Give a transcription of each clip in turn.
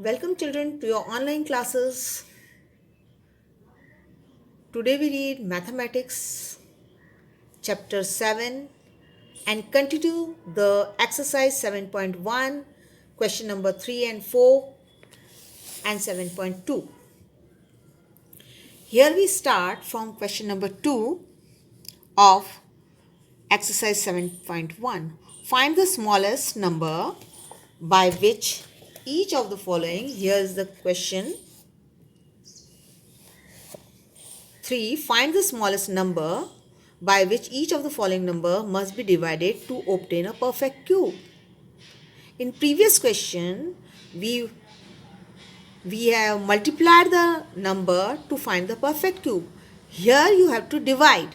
Welcome children to your online classes. Today we read Mathematics chapter 7 and continue the exercise 7.1, question number 3 and 4 and 7.2. Here we start from question number 2 of exercise 7.1. Find the smallest number by which each of the following, here is the question 3. Find the smallest number by which each of the following number must be divided to obtain a perfect cube. In previous question, we have multiplied the number to find the perfect cube. Here you have to divide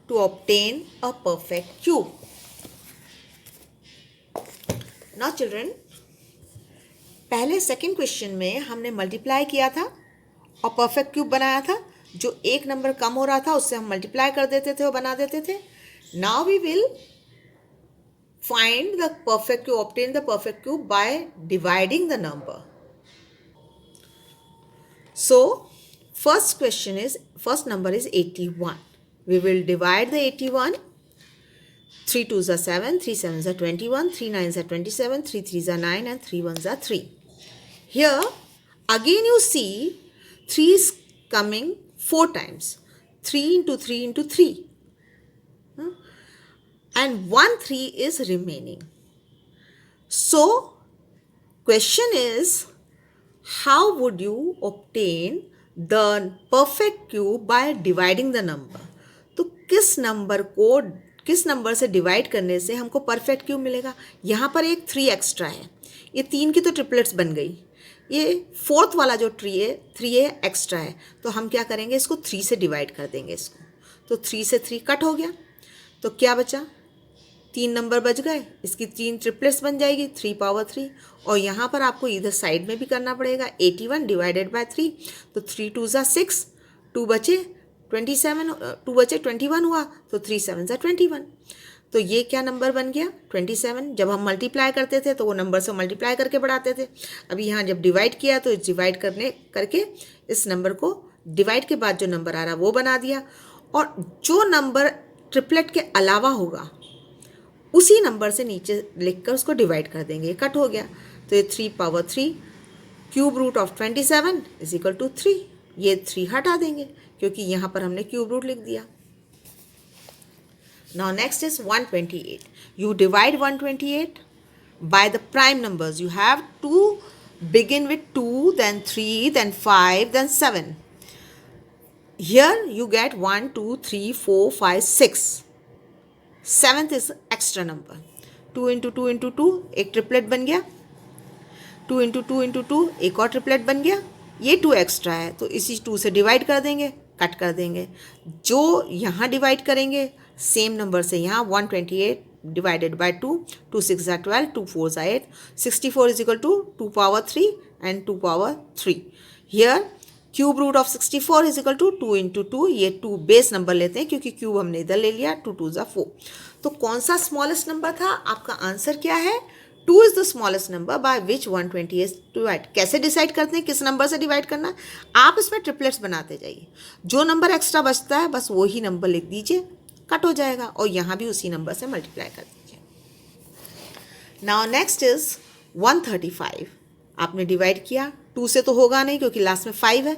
to obtain a perfect cube. Now children, पहले second question में हमने multiply किया था और perfect cube बनाया था. जो एक नंबर कम हो रहा था उससे हम मल्टीप्लाई कर देते थे और बना देते थे. Now we will find the perfect cube, obtain the perfect cube by dividing the number. So first number is 81. We will divide the 81. 3 2s are 7, 3 7s are 21, 3 9s are 27, 3 3s are 9 and 3 1s are 3. Here again you see 3 is coming 4 times. 3 into 3 into 3. And 1 3 is remaining. So question is, how would you obtain the perfect cube by dividing the number? तो किस number से divide करने से हमको perfect cube मिलेगा? यहाँ पर एक 3 एक्स्ट्रा है. ये 3 की तो ट्रिपलेट्स बन गई. ये फोर्थ वाला जो 3 है एक्स्ट्रा है. तो हम क्या करेंगे, इसको 3 से डिवाइड कर देंगे इसको. तो 3 से 3 कट हो गया. तो क्या बचा? 3 नंबर बच गए. इसकी 3 ट्रिपलेट्स बन जाएगी 3 पावर 3. और यहाँ पर आपको इधर साइड में भी करना पड़ेगा. 81 डिवाइडेड बाय 3. तो 3 2s are 6, 2 बचे 27, 2 बचे 21 हुआ. तो 3 7s are 21. तो ये क्या नंबर बन गया? 27. जब हम मल्टीप्लाई करते थे तो वो नंबर से मल्टीप्लाई करके बढ़ाते थे. अभी यहाँ जब डिवाइड किया तो डिवाइड करके इस नंबर को डिवाइड के बाद जो नंबर आ रहा वो बना दिया. और जो नंबर ट्रिपलेट के अलावा होगा उसी नंबर से नीचे लिखकर उसको डिवाइड कर देंगे. कट हो गया. तो ये 3 power 3 cube root of 27 is equal to 3. ये 3 हटा देंगे क्योंकि यहाँ पर हमने क्यूब रूट लिख दिया. Now next is 128. You divide 128 by the prime numbers. You have to begin with 2, then 3, then 5, then 7. Here you get 1, 2, 3, 4, 5, 6. 7th is extra number. 2 into 2 into 2 एक ट्रिपलेट बन गया. 2 into 2 into 2 एक और triplet बन गया. ये 2 एक्स्ट्रा है तो इसी 2 से डिवाइड कर देंगे, कट कर देंगे. जो यहाँ डिवाइड करेंगे सेम नंबर से यहाँ 128 divided by 2. 2 6 are 12, 2 4s are 8. 64 is equal to 2 power 3 and 2 power 3. Here cube root of 64 is equal to 2 into 2. ये 2 बेस नंबर लेते हैं क्योंकि क्यूब हमने इधर ले लिया. 2 2s are 4. तो कौन सा स्मॉलेस्ट नंबर था? आपका आंसर क्या है? 2 is the smallest number by which 120 is divide. कैसे डिसाइड करते हैं किस नंबर से डिवाइड करना? आप इसमें ट्रिपलेट्स बनाते जाइए. जो नंबर एक्स्ट्रा बचता है बस वही नंबर लिख दीजिए, कट हो जाएगा. और यहाँ भी उसी नंबर से मल्टीप्लाई कर दीजिए. Now next is 135. आपने डिवाइड किया. 2 से तो होगा नहीं क्योंकि लास्ट में 5 है.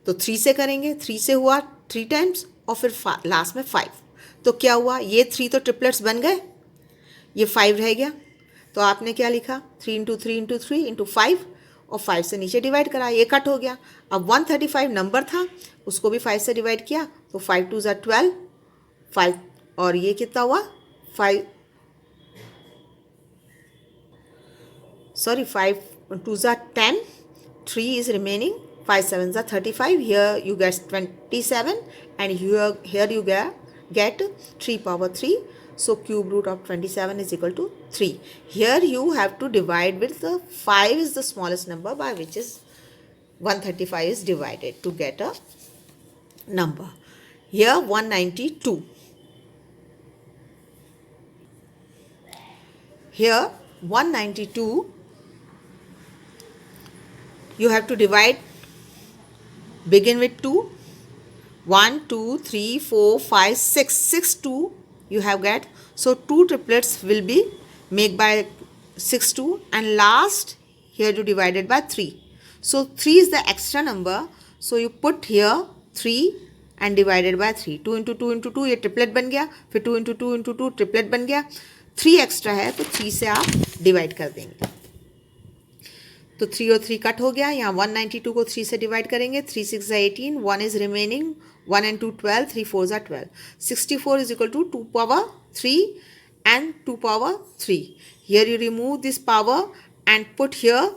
तो 3 से करेंगे. 3 से हुआ 3 टाइम्स और फिर लास्ट में 5. तो क्या हुआ? ये 3 तो ट्रिपलेट्स बन गए, ये 5 रह गया. तो आपने क्या लिखा? 3 इंटू 3 इंटू 3 इंटू 5 और 5 से नीचे डिवाइड करा. ये कट हो गया. अब 135 नंबर था उसको भी 5 से डिवाइड किया. तो 5 2s are 12, 5 और ये कितना हुआ? 5 2s are 10, 3 is remaining, 5 7s are 35. Here you get 27 and here you get 3 power 3. So cube root of 27 is equal to 3. Here you have to divide with the 5 is the smallest number by which is 135 is divided to get a number. Here 192. Here 192 You have to divide, begin with 2. 1, 2, 3, 4, 5, 6. 6, 2 you have got. So 2 triplets will be made by 6, 2, and last here you divided by 3. So 3 is the extra number. So you put here 3 and divided by 3. 2 into 2 into 2 ये triplet बन गया, फिर 2 into 2 into 2 triplet बन गया. 3 extra है तो 3 से आप डिवाइड कर देंगे. तो 3 और 3 कट हो गया. यहाँ 192 को 3 से डिवाइड करेंगे. 3 6 18, 1 is remaining, 1 and 2 12, 3 4 are 12. 64 is equal to 2 power 3 and 2 power 3. Here you remove this power and put here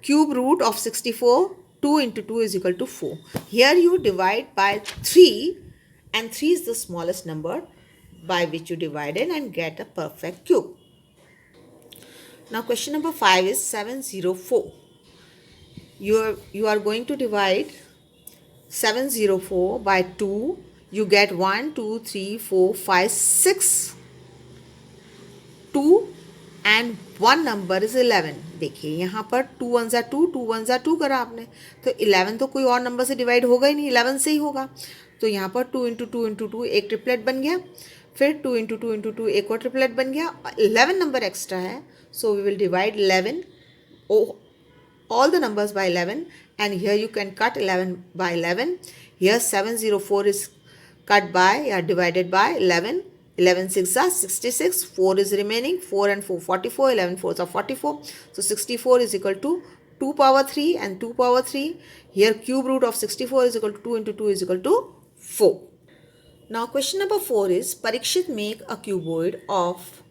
cube root of 64. 2 into 2 is equal to 4. Here you divide by 3 and 3 is the smallest number by which you divided and get a perfect cube. Now question number 5 is 704. You are going to divide 704 by 2. You get 1, 2, 3, 4, 5, 6. 2 and one number is 11. देखिए यहाँ पर 2 1s are 2, 2 1s are 2 करा आपने, तो 11 तो कोई और number से डिवाइड होगा ही नहीं, 11 से ही होगा. तो यहाँ पर 2 into 2 into 2 एक ट्रिपलेट बन गया, फिर 2 into 2 into 2 एक और ट्रिपलेट बन गया, 11 नंबर एक्स्ट्रा है. So we will divide 11, all the numbers by 11, and here you can cut 11 by 11. Here 704 is cut by divided by 11. 11 6 are 66, 4 is remaining, 4 and 4 44, 11 4s are 44. So 64 is equal to 2 power 3 and 2 power 3. Here cube root of 64 is equal to 2 into 2 is equal to 4. Now question number 4 is Parikshit make a cuboid of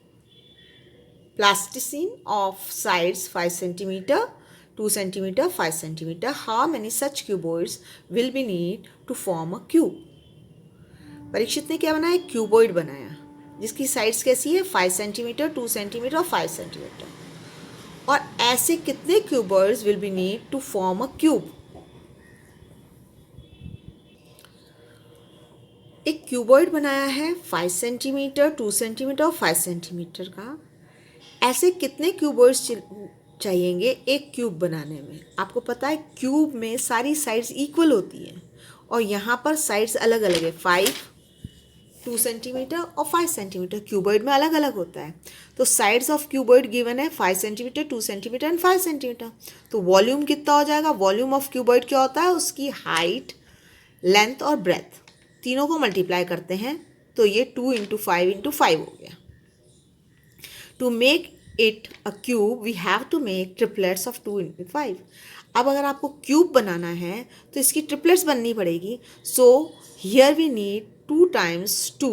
plasticine of sides 5 centimeter, 2 centimeter, 5 centimeter. How many such cuboids will be need to form a cube? Parikshit ने क्या बनाया? Cuboid बनाया जिसकी sides कैसी है? 5 centimetre, 2 centimetre और 5 centimetre. और ऐसे कितने cuboids will be need to form a cube? एक क्यूबॉइड बनाया है 5 सेंटीमीटर, 2 सेंटीमीटर और 5 सेंटीमीटर का. ऐसे कितने क्यूबॉइड्स चाहिएंगे एक क्यूब बनाने में? आपको पता है क्यूब में सारी साइड्स इक्वल होती हैं और यहाँ पर साइड्स अलग अलग है. 5, 2 सेंटीमीटर और 5 सेंटीमीटर क्यूबॉइड में अलग अलग होता है. तो साइड्स ऑफ क्यूबॉइड गिवन है 5 सेंटीमीटर, 2 सेंटीमीटर एंड 5 सेंटीमीटर. तो वॉल्यूम कितना हो जाएगा? वॉल्यूम ऑफ क्यूबॉइड क्या होता है? उसकी हाइट, लेंथ और ब्रेथ तीनों को मल्टीप्लाई करते हैं तो ये 2 into 5 into 5 हो गया. To make it a cube we have to make triplets of 2 into 5. अब अगर आपको क्यूब बनाना है तो इसकी ट्रिपलेट्स बननी पड़ेगी. So here we need 2 times 2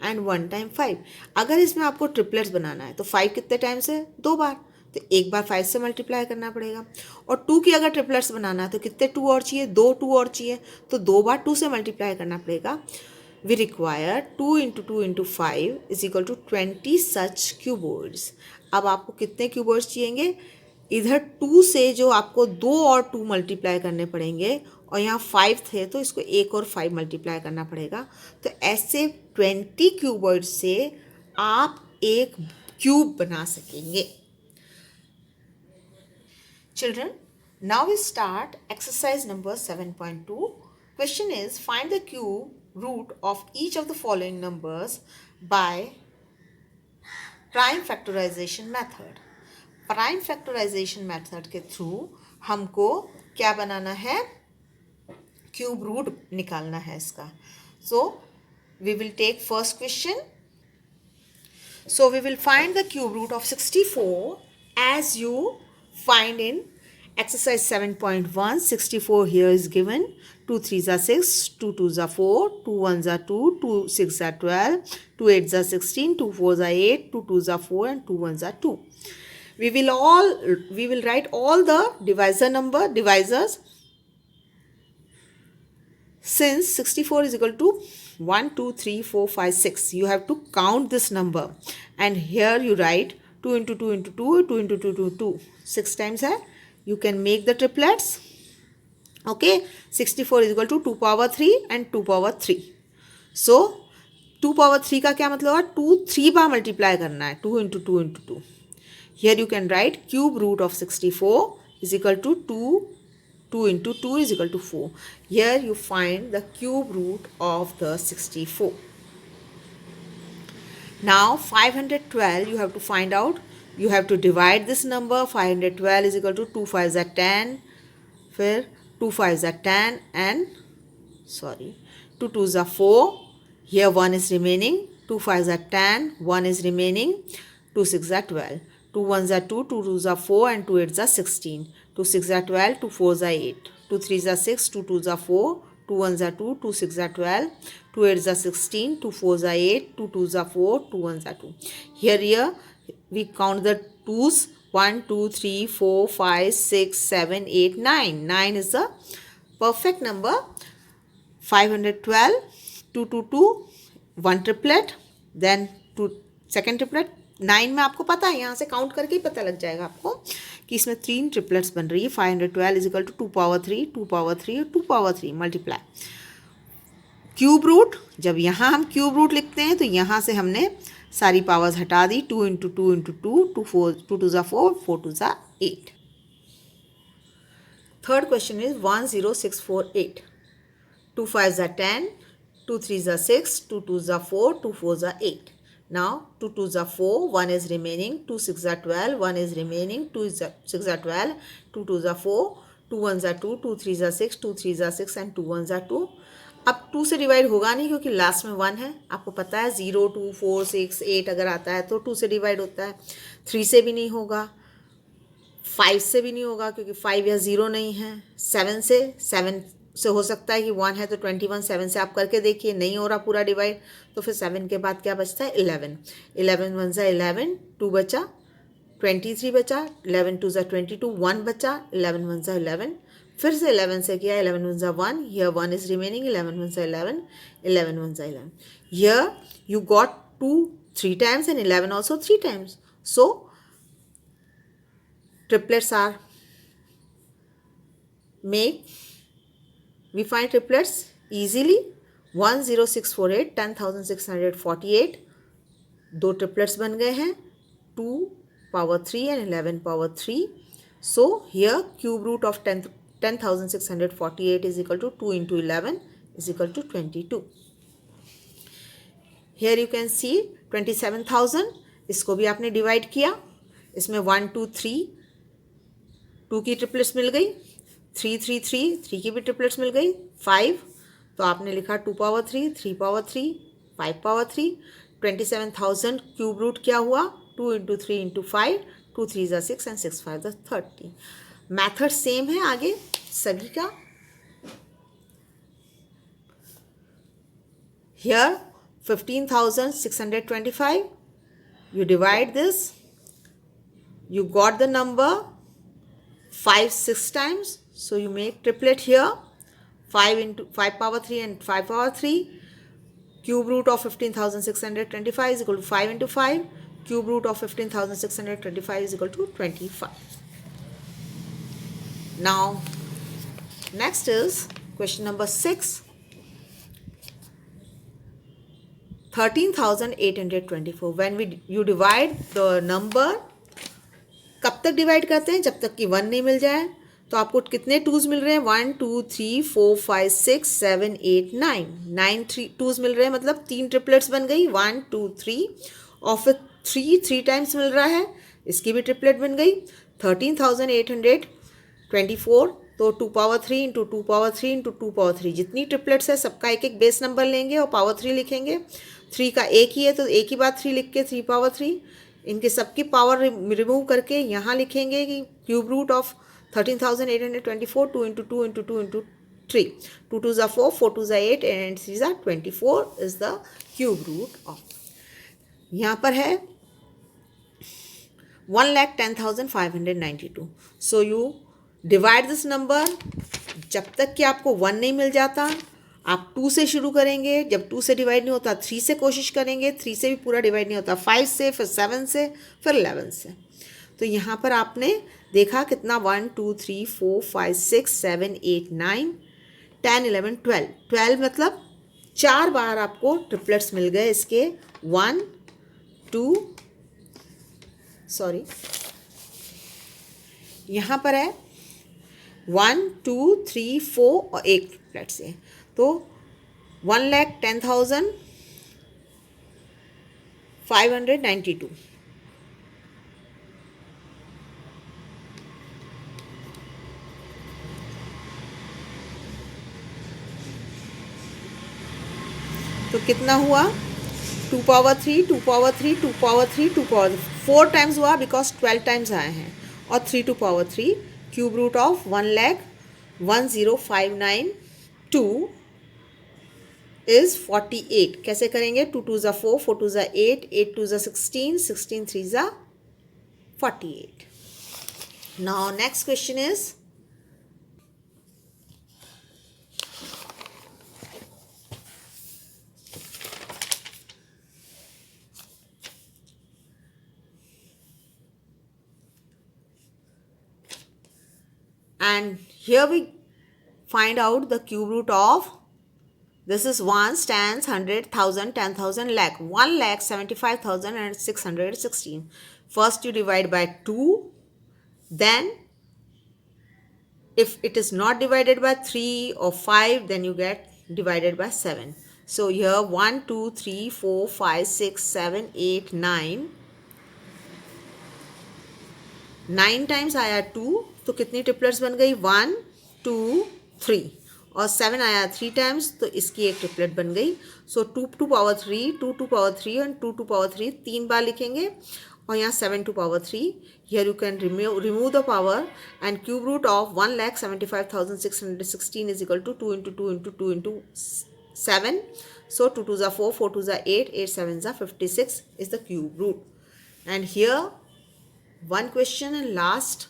and 1 time 5. अगर इसमें आपको ट्रिपलेट्स बनाना है तो 5 कितने टाइम्स है? 2 बार. तो एक बार 5 से मल्टीप्लाई करना पड़ेगा. और 2 की अगर ट्रिपलेट्स बनाना है तो कितने 2 और चाहिए? 2 2 और चाहिए, तो 2 बार 2 से मल्टीप्लाई करना पड़ेगा. We require 2 into 2 into 5 is equal to 20 such cuboids. अब आपको कितने क्यूबॉइड्स चाहिएंगे? इधर 2 से जो आपको 2 और 2 मल्टीप्लाई करने पड़ेंगे और यहाँ 5 थे तो इसको 1 और 5 मल्टीप्लाई करना पड़ेगा. तो ऐसे 20 क्यूबॉइड से आप एक क्यूब बना सकेंगे. Children, now we start exercise number 7.2. Question is find the cube root of each of the following numbers by prime factorization method. Prime factorization method के थ्रू हमको क्या बनाना है? क्यूब रूट निकालना है इसका. So we will take first question. So we will find the cube root of 64 as you find in exercise 7.1. 64 here is given. 2 3s are 6, 2 2s are 4, 2 1s are 2, 2 6 are 12, 2 8s are 16, 2 4s are 8, 2 2s are 4 and 2 1s are 2. We will write all the divisors. Since 64 is equal to 1 2 3 4 5 6, you have to count this number and here you write 2 into 2 into 2, 2 into 2 into 2, 6 times है. You can make the triplets. Okay, 64 is equal to 2 power 3 and 2 power 3. So 2 power 3 का क्या मतलब है? 2 3 बार multiply करना है. 2 into 2 into 2. Here you can write cube root of 64 is equal to 2 2 into 2 is equal to 4. Here you find the cube root of the 64. Now 512 you have to find out. You have to divide this number. 512 is equal to 2 5s are 10, फिर 2 5s are 10 and 2 2s are 4. Here 1 is remaining. 2 5s are 10, 1 is remaining. 2 6s are 12. 2 1s are 2, 2 2s are 4 and 2 8s are 16. 2 6s are 12, 2 4s are 8. 2 3s are 6, 2 2s are 4. 2 1s are 2, 2 6s are 12, 2 8s are 16, 2 4s are 8, 2 2s are 4, 2 1s are 2. Here we count the 2s. 1 2 3 4 5 6 7 8 9. 9 is the perfect number. 512, 2 2 2, 1 triplet, then 2 second triplet. 9 में आपको पता है, यहाँ से count करके ही पता लग जाएगा आपको कि इसमें 3 ट्रिपलेट्स बन रही है. 512 is equal to 2 power 3, 2 power 3 और 2 पावर 3 मल्टीप्लाई. क्यूब रूट, जब यहाँ हम क्यूब रूट लिखते हैं तो यहाँ से हमने सारी पावर्स हटा दी. 2 इंटू 2 इंटू 2, 2 2 ज़ा 4, 4 2 ज़ा 8. Third question is 10648. 2 5s are 10, 2 3s are 6, 2 2s are 4, 2 4s are 8. Now 2 2s are 4, 1 is remaining. 2 6s are 12, 1 is remaining. 2 6s are 12, 2 2s are 4, 2 1s are 2, 2 3s are 6, 2 3s are 6 and 2 1s are 2. अब 2 से divide होगा नहीं क्योंकि last में 1 है. आपको पता है 0 2 4 6 8 अगर आता है तो 2 से डिवाइड होता है. 3 से भी नहीं होगा, 5 से भी नहीं होगा क्योंकि 5 या 0 नहीं है. 7 से हो सकता है कि 1 है तो 21. 7 से आप करके देखिए, नहीं हो रहा पूरा डिवाइड, तो फिर 7 के बाद क्या बचता है 11. 11 1 ज़ा 11, 2 बचा, 23 बचा, 11 2 ज़ा 22, 1 बचा, 11 1 ज़ा 11. फिर से 11 से किया, 11 1 ज़ा 1, here 1 is remaining. 11 1 ज़ा 11, 11 1 ज़ा 11. Here you got 2 3 times and 11 also 3 times. So triplets are we find triplets easily. 10648, 10648. 2 triplets बन गए हैं, 2 power 3 and 11 power 3. So here cube root of 10,648 is equal to 2 into 11 is equal to 22. Here you can see 27,000. इसको भी आपने divide किया. इसमें 1 2 3 2 की triplets मिल गई. 3 3 3 3 की भी ट्रिपलेट्स मिल गई. 5 तो आपने लिखा 2 power 3, 3 power 3, 5 power 3. 27,000 cube root क्या हुआ? 2 इंटू 3 इंटू 5, 2 3 ज़ा 6 एंड 6 5 ज़ा 30. मैथड सेम है आगे सभी का. Here 15,625. You divide this. You got the number 5 6 times. So you make triplet here. 5 into 5 power 3 and 5 power 3. Cube root of 15,625 is equal to 5 into 5. Cube root of 15,625 is equal to 25. Now, next is question number 6. 13,824. When you divide the number, कब तक divide करते हैं? जब तक कि 1 नहीं मिल जाए. तो आपको कितने टूज मिल रहे हैं? 1 2 3 4 5 6 7 8 9. 9 टूज मिल रहे हैं, मतलब 3 ट्रिपलेट्स बन गई. 1 2 3 और फिर 3 टाइम्स मिल रहा है, इसकी भी ट्रिपलेट बन गई. 13,824. तो 2 power 3 into 2 power 3 into 2 power 3, जितनी ट्रिपलेट्स है सबका एक एक बेस नंबर लेंगे और पावर 3 लिखेंगे. 3 का एक ही है तो एक ही बात 3 लिख के 3 पावर 3. इनके सबकी पावर रिमूव करके यहाँ लिखेंगे कि cube root of 13,824. 2 into 2 into 2 into 3. 2 2 ज़ा 4, 4 2 ज़ा 8 एंड 3 ज़ा 24 is the cube root of. यहाँ पर है 1,10,592. So you divide this number. जब तक कि आपको 1 नहीं मिल जाता आप 2 से शुरू करेंगे. जब 2 से डिवाइड नहीं होता 3 से कोशिश करेंगे. 3 से भी पूरा डिवाइड नहीं होता, 5 से, फिर 7 से, फिर 11 से. तो यहाँ पर आपने देखा कितना 1 2 3 4 5 6 7 8 9 10 11 12. 12 मतलब 4 बार आपको ट्रिपलेट्स मिल गए इसके. 1 2 यहाँ पर है 1 2 3 4 और 8 ट्रिपलेट्स है, तो 1,10,592। तो कितना हुआ? 2 power 3 2 power 3 2 power 3 2 power 4 times हुआ, बिकॉज 12 टाइम्स आए हैं, और 3 2 power 3 cube root of 1,10,592 is 48। कैसे करेंगे? 2 2 ज़ा 4 4 2 ज़ा 8 8 2 ज़ा 16 16 3 ज़ा 48। Now next question is and here we find out the cube root of this is ones, tens, 100, 1,000, 10,000, lakh. 1,75,616. First you divide by 2, then if it is not divided by 3 or 5, then you get divided by 7. So here 1 2 3 4 5 6 7 8 9 9 times आया 2, तो कितनी triplets बन गई? 1 2 3, और 7 आया 3 times, तो इसकी एक ट्रिपलेट बन गई। So 2 2 power 3 2 2 power 3 and 2 2 power 3 3 बार लिखेंगे, और यहाँ 7 2 power 3। Here you can remove the power and cube root of 1,75,616 is equal to 2 into 2 into 2 into 7। So 2 2 ज़ा 4 4 2 ज़ा 8 8 7 ज़ा 56 is the cube root. And here one question and last,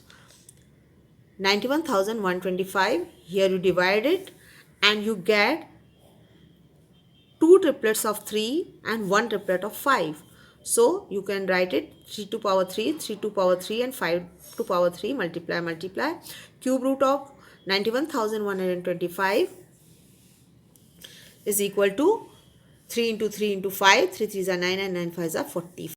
91,125. Here you divide it and you get 2 triplets of 3 and 1 triplet of 5. So you can write it 3 to power 3 3 to power 3 and 5 to power 3, multiply. Cube root of 91,125 is equal to 3 into 3 into 5, 3 3s are 9 and 9 5s are 40.